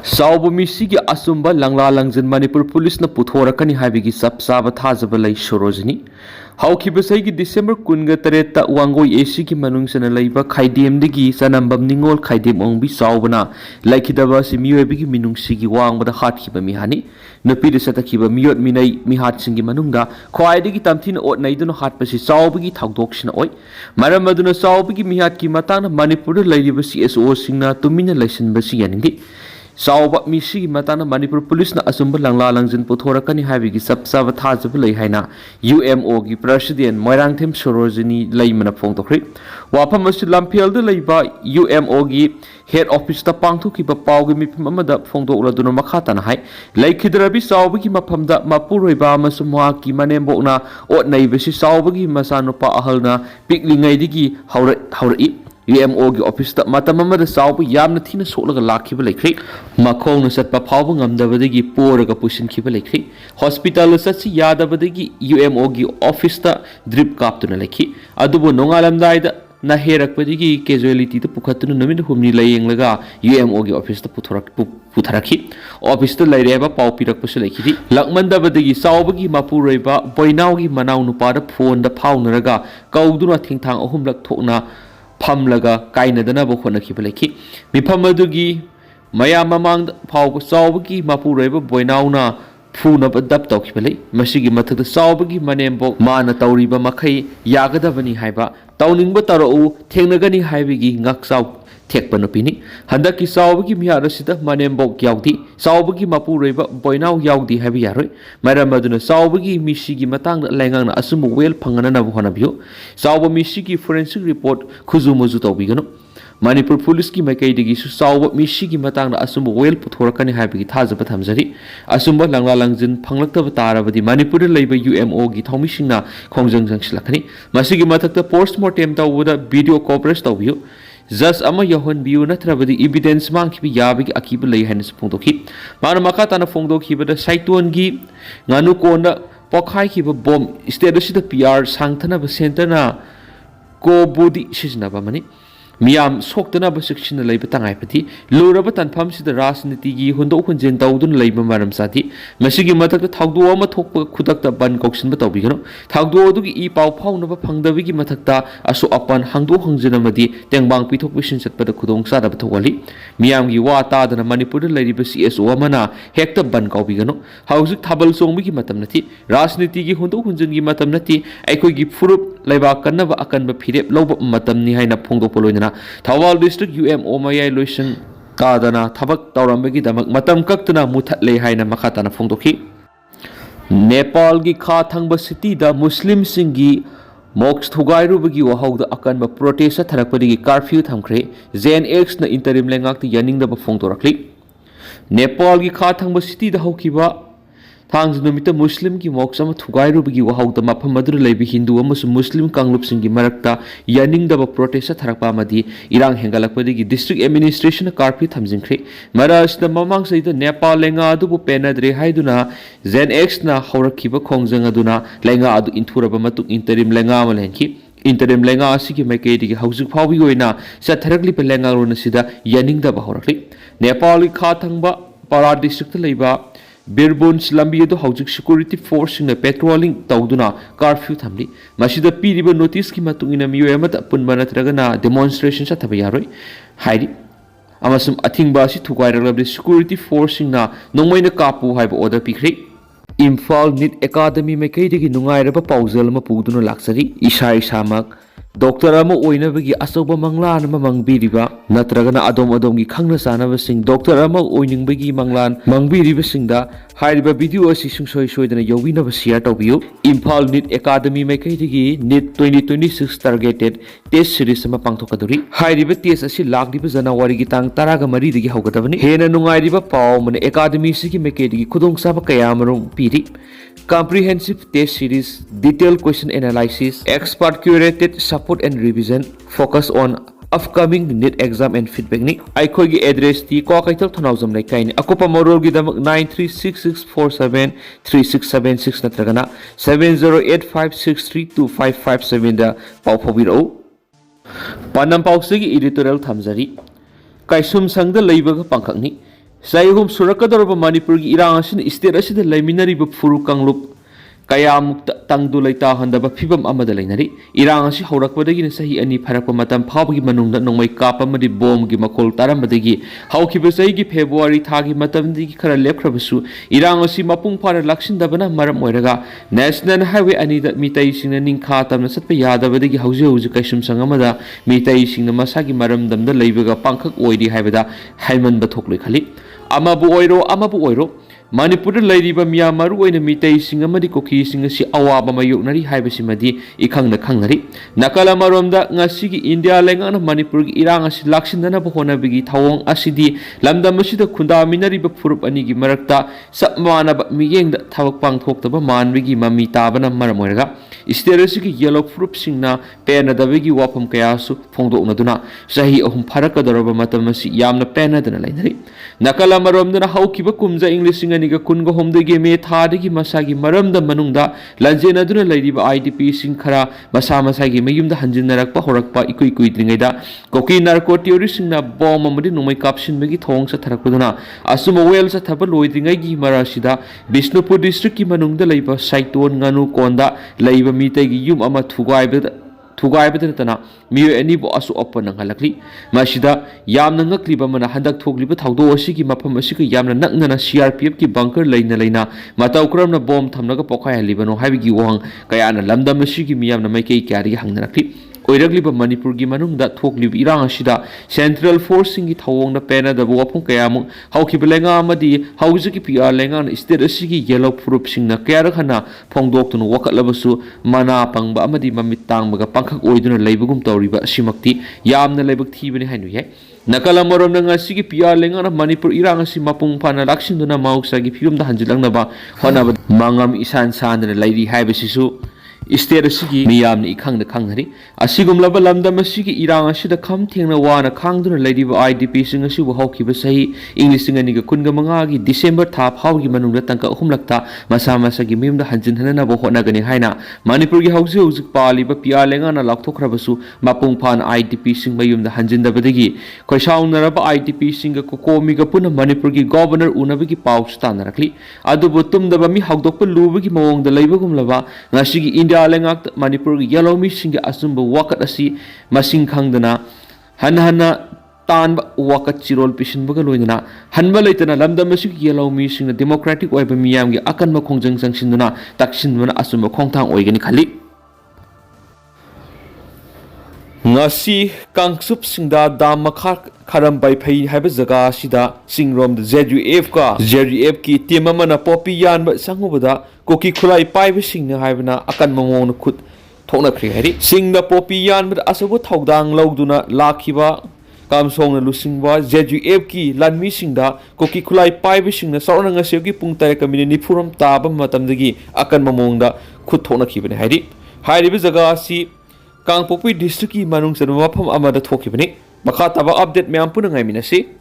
Sauba misigi asumba langla langjin Manipur police na puthorakani haibigi sapsaba thajaba lai Sorojini. Haukibasai December kunga tareta wangoi AC ki manungsana laiba khaidem digi sanambam ningol khaidem ongbi saubana laikidaba si miyoebigi minungsigi wangbada hatkiba mihani nupi de satakhiba miyot minai mihat singi manungda khwaidigi tamthina otnaiduna hatpasi saubagi thagdoksina oi maram aduna saubagi mihat ki matana Manipur lairiba CSO singna tumina laisinbasi yaningdi Sauba misi matana Manipur police na asumba langla langjin puthorakani haibigi sapsaba thajaba lai haina UMO gi president Moirangthem Sorojini laimana phongtokri wafam asi lamphel de leiba UMO gi head office ta pangthokiba pawgi mifam amada phongdokladuna makhatana hai laikhidrabi sauba gi maphamda mapuroiba amasumwa ki manembokna otnaibasi sauba gi masanupa ahalna piklingai digi haurai UMO gi office ta matamamada saubu yamna thina solaga lakhiba lekhri makhong na satpa phawba ngamdabadagi poraga pusin khiba lekhri hospital satsi yadabadagi UMO gi office ta drip kaptuna lekhi adubo nongalamdaida na herakpadigi casualty ta pukhatuna namin humni layenglaga UMO gi office ta putharakhi office ta laireba pawpirak pasu lekhidi lakmandabadagi saubagi mapuroiba boinawgi manaw nupa da phone da phawnaraga kauduna thingthang ahumlak thokna Pamlaga kainadana bokhona khibaleki mipamadugi maya mamang phau sawbagi mapuraiba boinauna phuna badap tawkhibale masigi mathakta sawbagi manembok mana tawriba makhai yagadabani haiba tawningba tarau thengnagani haibigi ngaksaw thekpano pini handaki sawbagi miharasida manembok yaudi sawbagi mapuraiba boinaw yaudi haibi yaroi maramaduna sawbagi misigi matang laingangna asum wel phangana na bohanabiyo sawba misigi forensic report khuzumuzu tawbigano Manipur police ki makaidigi su sawba misigi matang asum wel puthorakani haibigi thajaba thamjari asumba langla langjin phanglaktaba tarabadi Manipur leiba UMO gi thaumisingna khongjang silakani masigi mathakta postmortem tawuda video coverage tawbiyo Just ama yahon biu na trabadi evidence mang kibi yabigi akiba lay hanis phongdokhi mana makata na phongdokhi bada saituan gi nganu konda pokhai kiba bom state asida PR sangthana ba center na ko budi sijna ba mani Miam soktana ba section na leiba tangai pati luraba tanpham sida rajniti gi hundo khunjen tawdun leiba maram sati masigi mathakta thagdo ama thokpa khudakta ban koksin ba tawbigano thagdo adugi I paw phawna ba phangdabigi mathakta aso apan hangdo hangjena madi tengbang pithok bisin satpada khudong sada ba thawali miam gi wa ta dana Manipur leiriba CSO amana hekta ban kawbigano hausik thabal songbi gi matam nati rajniti gi hundo khunjen gi matam nati aikoi gi furup leiba kanaba akan ba phirep loba matam ni haina phongdo poloina Thawal district UMO mayai loisan kadana thabak tawrambagi damak matam kaktuna muthatle haina makhatana phongdokhi Nepal gi kha thangba city da Muslim singi mox thugairubagi wahauda akanba protest tharakpadigi curfew thamkhre ZNX na interim Leingakta yaningdaba phongdorakli Nepal gi kha thangba city da haukiba Thangnumita Muslim ki moksama thugairubagi wahauda mafam adu leibi Hindu amasu Muslim kanglupsingi marakta yaningdaba protest tharakpa amadi irang hengalakpadigi district administration curfew thamjingkhre marasna mamang saida Nepal lenga adu bu penadre haiduna ZNX na haurakhiba khongjang aduna lenga adu inthuraba matuk interim lenga amalenki interim lenga asigi maikeidigi hausik phawbi oina satharakli pe lenga rona sida yaningdaba haurakli Nepal ki kha thangba para district leiba Birbuns lambi haujik security force na patrolling tawduna curfew thamli masida piriba notice ki matungina miyo amata punba natragana demonstration sa thaba yaroi hairi amasum athingba si thukairaglabi security force na nongmaina kapu haiba order pikri Imphal NIT Academy maikaidigi nungairaba pauzal ma puduna laksari isai samak Doctor ama oinabagi asoba manglan ama mangbiriba natragana adom gi khangna sanaba sing doctor ama oiningbagi manglan mangbiriba singda hairiba video asi sungsoi soidana yowinaba share tawbiyu Imphal NIT Academy maikaidigi NIT 2026 targeted test series ama pangthokaduri hairiba test asi lakdiba January gi tang 13 dagi haugadabani hena nungairiba paw man academy sigi maikaidigi khudong-saba kayamarum piri comprehensive test series detailed question analysis expert curated support and revision focus on upcoming NIT exam and feedback ni aikoi gi address ti ko kaital thanaujam lai kai ni akopa morol gi damak 9366473676 natragana 7085632557 da pau phobiro panam pausigi editorial thamjari kaisum sangda leibaga pangkhakni Sayhum Surakadorba Manipur Iran State Asid Liminary Furu Kanglup Kayamuk Tangdu Laita Handaba Fibam Amadalinari, Iran Horakwadagi Sahi any Parapamatam Pabgi Manunda no my Kapa Madi Bomb Gimakol Taramadegi, how Kibasagi February Tagi Matamdi Kara Leprabasu, Iran Mapung Para Lakshin Dabana Maramoraga, National Highway Anida Mitaising and Ninkatam Satpayada Vadagi Hausu Kashum Sangamada, Mitaising the Masagi Maram Dam the Labaga Pankak Oidi Havada, Haiman Batokli Kali, Amabu Oiro. Manipur Ladiba Miyamaru in a Mitay Singamadi Koki Singasi Awaba Mayunari Habesimadi, Ikang the Kangari, Nakala Maromda, Nasigi, India, Lengan of Manipur, Iran, Lakshandana Bohona Bigi, Tawong, Asidi, Lambda Mashida Kunda, Minari Bapurup Anigi Marakta, Sapmana Miyang the Tawakpang Toktaba Man, Vigi Mami Tabana Maramorga, Isteresiki Yellow Frup Singna, Pena the Vigi Wapam Kayasu, Fondo Naduna, Sahi Ohum Paraka the Matamasi, Yamna Pena than a linary. Nakala Maromda, how Kibakumza English Niga Kungo Home the Game, Tadiki Masagi, Maram the Manunda, Lanjena Duna Lady by IDP Sinkara, Masamasagi, Mayum the Hanjinarak Pahorakpa, Ikuitringeda, Koki Narcotiorishina, Bomb, Amadino, my caption, Magi Tongs at Tarakudana, Asuma Wales at Tabaloidringagi Marashida, Bishnupur District Manunda Labor, Saiton Ganu Konda, Labor Mitagi Yum Ama Tugaibetana, Mir any Asu open and Halakli, Mashida, Yamnanga Klibamana Handak Togliba Taudo Shiki Mapamasika Yamna Nana CRPF bunker Lena, Mataukram bomb Tamnaga Pokai Libano, Havigi Wang, Gayana Lambda Mashiki Miyamna Make Kari Hangnaki. Oiragliba Manipur Gimanung that talk live Iran Shida, Central Forcing it Hawong the Pena the Wapung Kayamu, how Kibelenga Madi, how Ziki PR Lengan is there a Siki yellow prupsing na Karakana, Pongdokton Waka Labasu, Mana Pang Bamadi Mamitang Maga Pankak Oidun Labugum Toriba Shimakti, Yam the Labuk Tiban Henry. Nakala Morom Siki PR Lengan of Manipur Iran Simapung Pana Lakshin Duna Mausagi Pium the Hanjilanaba, Honaba Mangam Isan San and Lady Habisisu. Istere Sigi Miyam Ikang the Kangari, a Sigum Lava Lambda Masiki Iran should have come Tina Wana Kangdun Lady IDP Sing a Suba Hoki Basai, English Sing and Niga Kungamangagi, December Tap, Haugi Manunga Tanka Humlakta, Masamasagi Mim the Hanjin Hanabo Honagani Haina, Manipuri Houses, Pali, Pia Langana Laktokrabasu, Mapung Pan IDP Sing Mayum the Hanjin the Badigi, Koshau Naraba IDP Sing a Koko Migapuna Manipuri Governor Unabiki Pau Stanarakli, Adubutum the Bami Hagdopa Lubiki Mong the Labagum Lava, Nashigi India. Leingakta Manipur yellow missing asumba wakat asi masing kangdana Hana Tan wakat chirol pishin bagaloina Hanba laitana Lambda Masik yellow missing the Democratic Web Miami Akan Makongjang Sangsinduna Takshin Asumba Kongtang Oigani Kali Ngashi Kangsup Singda Damakar Karam by Pay Habazaga Sida Sing Rom the ZUF ka ZUF ki Timamana Poppy Yan but Sangubada Koki Kulai Pai Sing Havana Akan Mamon Kut Tona Krihari Sing the Poppy Yan but Asabu Togdang Loduna Lakiba Kamsong Lusingwa ZUF ki Lan Missing da Koki Kulai Pai Sing the Sorang Segi Punta Community Purum Taba Matamdagi Akan Mamonda Kut Tona Kibin Hari Haibazaga si Kang Popi District Manung sa Mapam Amada Tokibani, Makataba update me ampunang ay minasi.